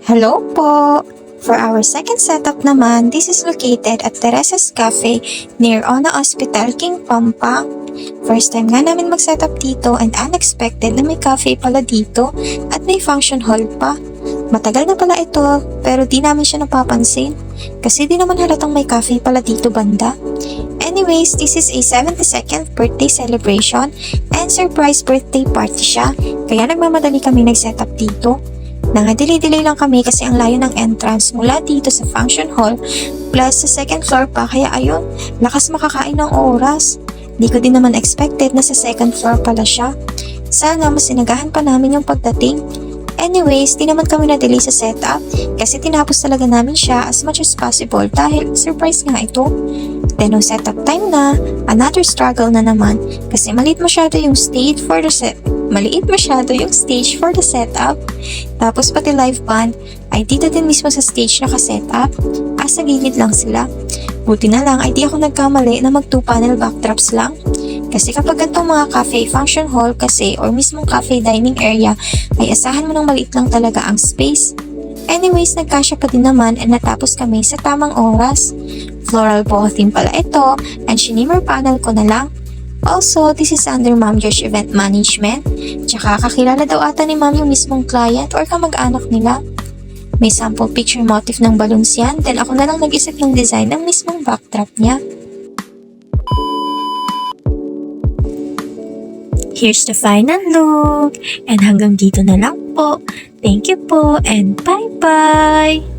Hello po! For our second setup naman, this is located at Teresa's Cafe near Ona Hospital, King Pampang. First time nga namin mag-setup dito and unexpected na may cafe pala dito at may function hall pa. Matagal na pala ito pero di namin siya napapansin kasi di naman halatang may cafe pala dito banda. Anyways, this is a 72nd birthday celebration and surprise birthday party siya kaya nagmamadali kami nag-setup dito. Nangadili-delay lang kami kasi ang layo ng entrance mula dito sa function hall plus sa second floor pa kaya ayun, lakas makakain ng oras. Di ko din naman expected na sa second floor pala siya. Sana mas sinagahan pa namin yung pagdating. Anyways, di naman kami na-delay sa setup kasi tinapos talaga namin siya as much as possible dahil surprise nga ito. Then nung setup time na, another struggle na naman kasi maliit masyado yung stage for the setup. Tapos pati live band ay dito din mismo sa stage naka-setup as sa gilid lang sila. Buti na lang ay di ako nagkamali na mag 2-panel backdrops lang. Kasi kapag ganitong mga cafe function hall kasi or mismong cafe dining area ay asahan mo ng maliit lang talaga ang space. Anyways, nagkasya pa din naman and natapos kami sa tamang oras. Floral boho theme pala ito and shimmer panel ko na lang. Also, this is under Ma'am Josh Event Management. Tsaka kakilala daw ata ni Ma'am yung mismong client or kamag-anak nila. May sample picture motif ng balloons yan, then ako na lang nag-isip ng design ng mismong backdrop niya. Here's the final look. And hanggang dito na lang po. Thank you po and bye-bye!